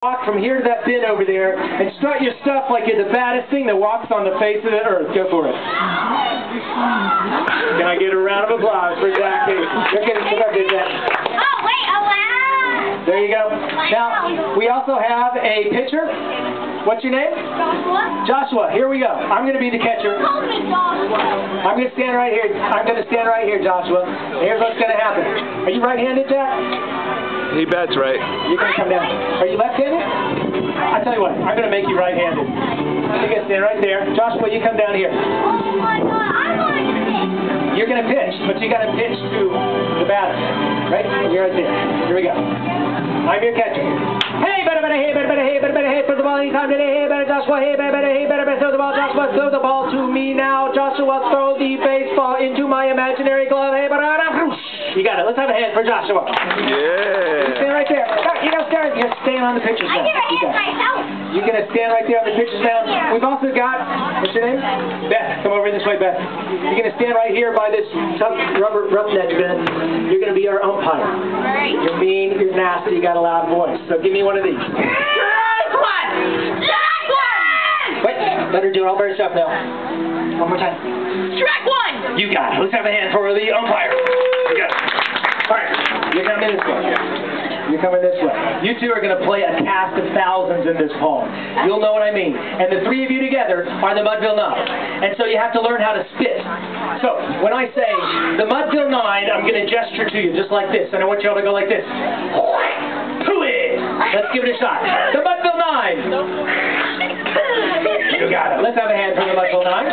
Walk from here to that bin over there and strut your stuff like you're the baddest thing that walks on the face of the earth. Go for it. Can I get a round of applause for Jack? Hey, you're getting Jack. Oh, wait, Allan! There you go. Now, we also have a pitcher. What's your name? Joshua. Joshua, here we go. I'm going to be the catcher. Call me Joshua. I'm going to stand right here. Joshua. Here's what's going to happen. Are you right-handed, Jack? He bets right. You're going to come down. Are you left-handed? I tell you what, I'm going to make you right-handed. You're going to stand right there. Joshua, you come down here. Oh my God, I want to pitch. You're going to pitch, but you got to pitch to the batter. Right? You're right there. Here we go. I'm your catcher. Hey, better, hey, better, hey, better, hey, put the ball anytime today. Hey, better, Joshua, hey, better, throw the ball, Joshua, throw the ball to me now. Joshua, throw the baseball into my imaginary glove. Hey, better, you got it. Let's have a hand for Joshua. Yeah. Stand right there. You don't stand. You're staying on the pitcher's mound. I get a hand myself. You're going to stand right there on the pitcher's mound. We've also got, what's your name? Beth. Come over this way, Beth. You're going to stand right here by this tough rubber roughneck bed. You're going to be our umpire. Right. You're mean, you're nasty, you got a loud voice. So give me one of these. Strike one! Strike one! Wait, let her do it all by herself now. One more time. Strike one! You got it. Let's have a hand for the umpire. You got it. All right. You're coming this way. You're coming this way. You two are going to play a cast of thousands in this poem. You'll know what I mean. And the three of you together are the Mudville Nine. And so you have to learn how to spit. So when I say the Mudville Nine, I'm going to gesture to you just like this. And I want you all to go like this. Let's give it a shot. The Mudville Nine. You got it. Let's have a hand for the Mudville Nine.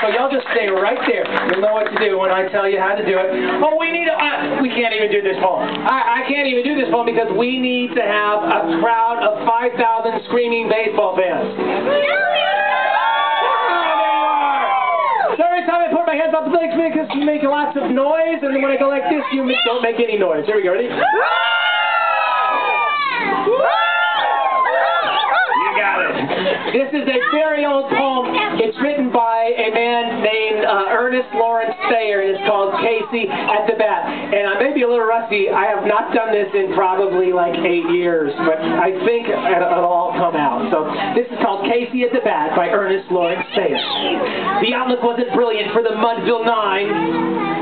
So y'all just stay right there. You'll know what to do when I tell you how to do it. Oh, we need we can't even do this poem. I can't even do this poem because we need to have a crowd of 5,000 screaming baseball fans. So every time I put my hands up, it makes you make lots of noise, and then when I go like this, you don't make any noise. Here we go. Ready? This is a very old poem. It's written by a man named Ernest Lawrence Thayer, and it's called Casey at the Bat. And I may be a little rusty. I have not done this in probably like 8 years, but I think it'll all come out. So this is called Casey at the Bat by Ernest Lawrence Thayer. The outlook wasn't brilliant for the Mudville Nine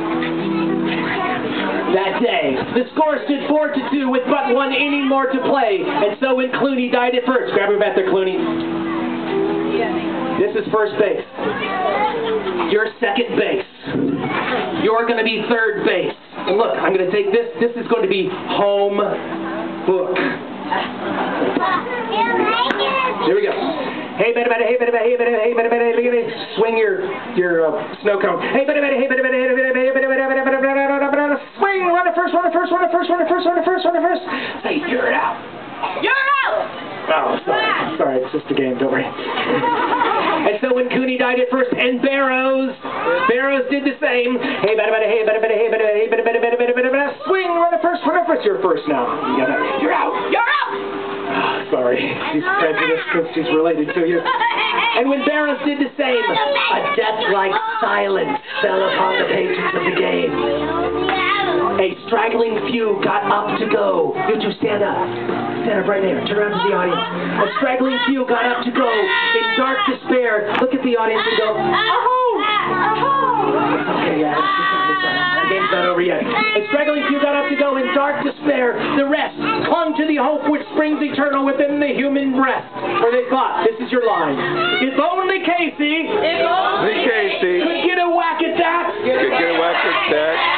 that day. The score stood 4-2 with but 1 inning more to play, and so when Clooney died at first, grab her bat there, Clooney. This is first base. You're second base. You're going to be third base. And look, I'm going to take this. This is going to be home book. Here we go. Hey, better, hey, better, hey, better, hey, better, look at it. Swing your snow cone. Hey, better, hey, better, swing, run the first, run the first, run the first, run the first, run the first, run the first. Say, you're out. You're out! Oh, sorry, it's just a game, don't worry. And so when Cooney died at first, and Barrows did the same. Hey, better, hey, better, hey, better, hey, better, swing, run the first, you're first now. You're out. You're out! Sorry, she's prejudiced because she's related to you. And when Barrows did the same, a death-like silence fell upon the patrons of the game. A straggling few got up to go. You two stand up. Stand up right there. Turn around to the audience. A straggling few got up to go. In dark despair, look at the audience and go, oh! Okay, yeah, the game's not over yet. A straggling few got up to go in dark despair. The rest clung to the hope which springs eternal within the human breast. For they thought, this is your line. If only Casey could get a whack at that.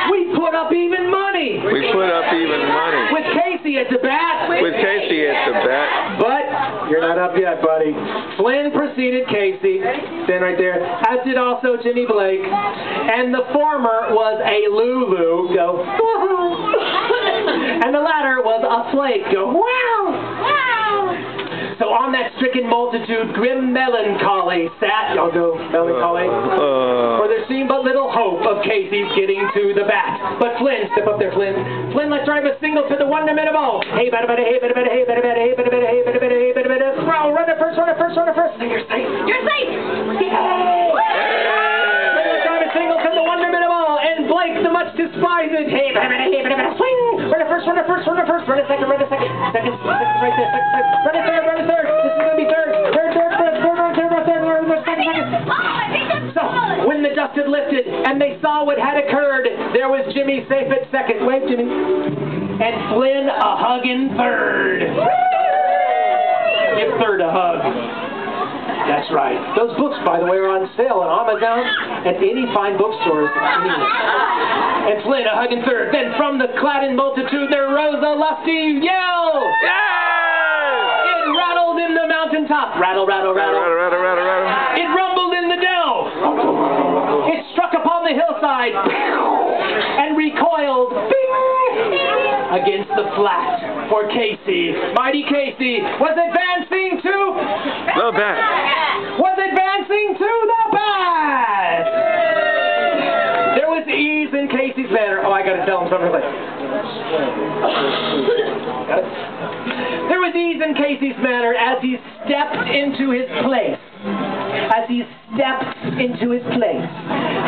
We put up even money. With Casey at the bat. But you're not up yet, buddy. Flynn preceded Casey. Stand right there. As did also Jimmy Blake. And the former was a Lulu. Go. And the latter was a flake. Go. Wow. So on that stricken multitude, grim melancholy sat. Y'all go melancholy. For there seemed but little hope of Casey's getting to the bat. But Flynn, step up there, Flynn. Flynn, let's drive a single to the wonderment of all. Hey, better, hey, better, hey, better, hey, better, hey, better, hey, better, throw, run the first, run the first, run the first. You're safe. You're safe. Let's drive a single to the wonderment of all. And Blake, the much despised, hey, better, swing. Run the first, run the first, run the first, run a second, run a second. Second right there. Second, run it third. This is going to be third. Third, second. So, when the dust had lifted and they saw what had occurred, there was Jimmy safe at second. Wave, Jimmy. And Flynn a hugging third. Give third a hug. That's right. Those books, by the way, are on sale on Amazon and any fine bookstores. And Flynn a hugging third. Then from the cladding multitude there rose a lusty yell. Yeah! It rattled in the mountaintop. Rattle, rattle, rattle. Rattle, rattle, rattle, rattle. It rumbled in the dell. It struck upon the hillside and recoiled against the flat. For Casey, mighty Casey, was advancing to The bat. Was advancing to the bat. There was ease in Casey's manner. Oh, I gotta tell him something. There was ease in Casey's manner as he stepped into his place.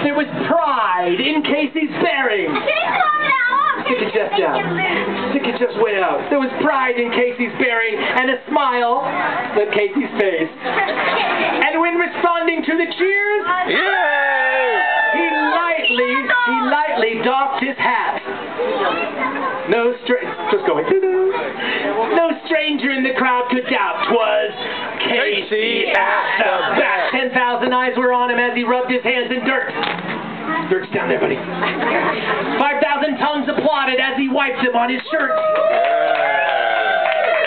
There was pride in Casey's bearing. Stick your chest down. Stick your chest way out. There was pride in Casey's bearing and a smile lit Casey's face. And when responding to the cheers, he lightly doffed his hat. No stranger in the crowd could doubt 'twas Casey at the bat. 10,000 eyes were on him as he rubbed his hands in dirt. Dirt's down there, buddy. 5,000 tongues applauded as he wiped them on his shirt.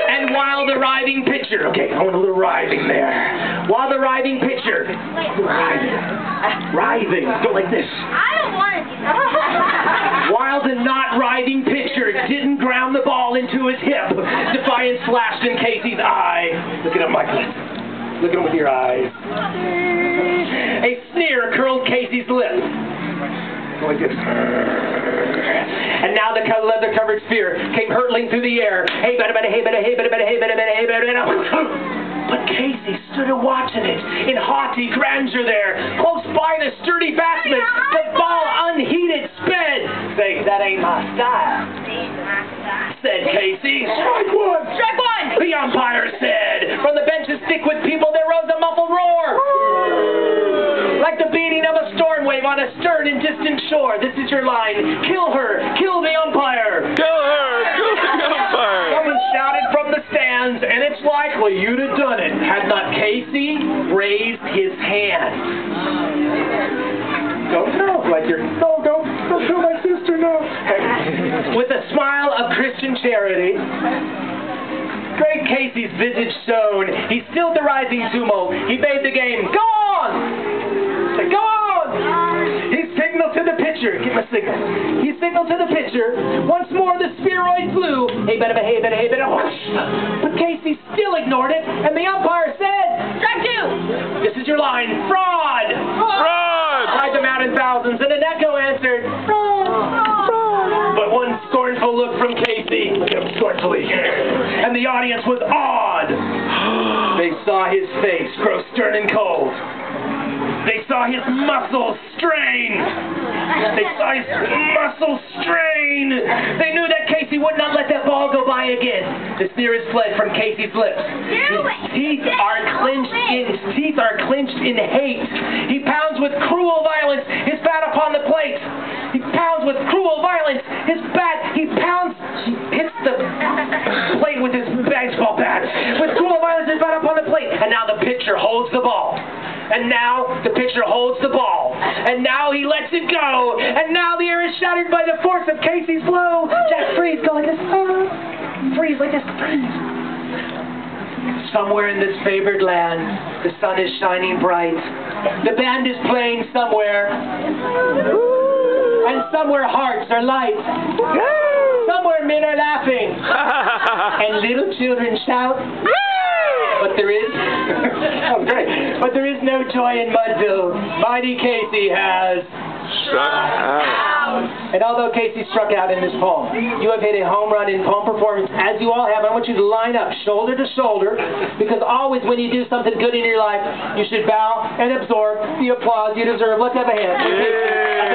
And while the writhing pitcher, okay, I want a little writhing there. While the writhing pitcher, writhing, go like this. I don't want to do that. While the not writhing pitcher didn't ground the ball into his hip, defiance flashed in Casey's eye. Look at him, Michael. Look at him with your eyes. A sneer curled Casey's lip. Go like this. And now the leather-covered sphere came hurtling through the air. Hey, bada, bada, hey, bada, hey, bada, bada, hey, bada, bada, hey, bada, bada. But Casey stood watching it in haughty grandeur there. Close by the sturdy batsman, the ball unheeded sped. Say, that ain't my style, said Casey. Strike one! Strike one! The umpire said. From the benches thick with people there rose a muffled roar. Like the beating of a storm wave on a stern and distant shore. This is your line. Kill her. Kill the umpire. Kill her! Kill the umpire! Someone shouted from the stands, and it's likely you'd have done it had not Casey raised his hand. Don't like you're. No, don't kill my sister, no. With a smile of Christian charity, great Casey's visage shone. He stilled the rising tumult. He bade the game. Go on! Say, go on! He signaled to the pitcher. Give him a signal. He signaled to the pitcher. Once more the spheroid flew. Hey, bada, hey, bada, hey, bada. But Casey still ignored it, and the umpire said, Strike two! This is your line. Fraud! Fraud! Cried the mountain thousands, and an echo answered, Fraud! Fraud! But one scornful look from Casey, look at him scornfully, and the audience was awed. They saw his face grow stern and cold. They saw his muscles strain. They knew that Casey would not let that ball go by again. The sneer is fled from Casey's lips. His teeth are clenched in hate. He pounds with cruel violence his bat upon the plate. He pounds with cruel violence his bat. He hits the plate with his baseball bat. With cruel violence his bat upon the plate. And now the pitcher holds the ball. And now the pitcher holds the ball. And now he lets it go. And now the air is shattered by the force of Casey's blow. Jack, freeze, go like this. Freeze like this. Freeze. Somewhere in this favored land, the sun is shining bright. The band is playing somewhere. And somewhere hearts are light. Somewhere men are laughing. And little children shout. But there is, oh great, but there is no joy in Mudville. Mighty Casey has struck out. And although Casey struck out in this poem, you have hit a home run in poem performance, as you all have. I want you to line up shoulder to shoulder, because always when you do something good in your life, you should bow and absorb the applause you deserve. Let's have a hand. Yeah.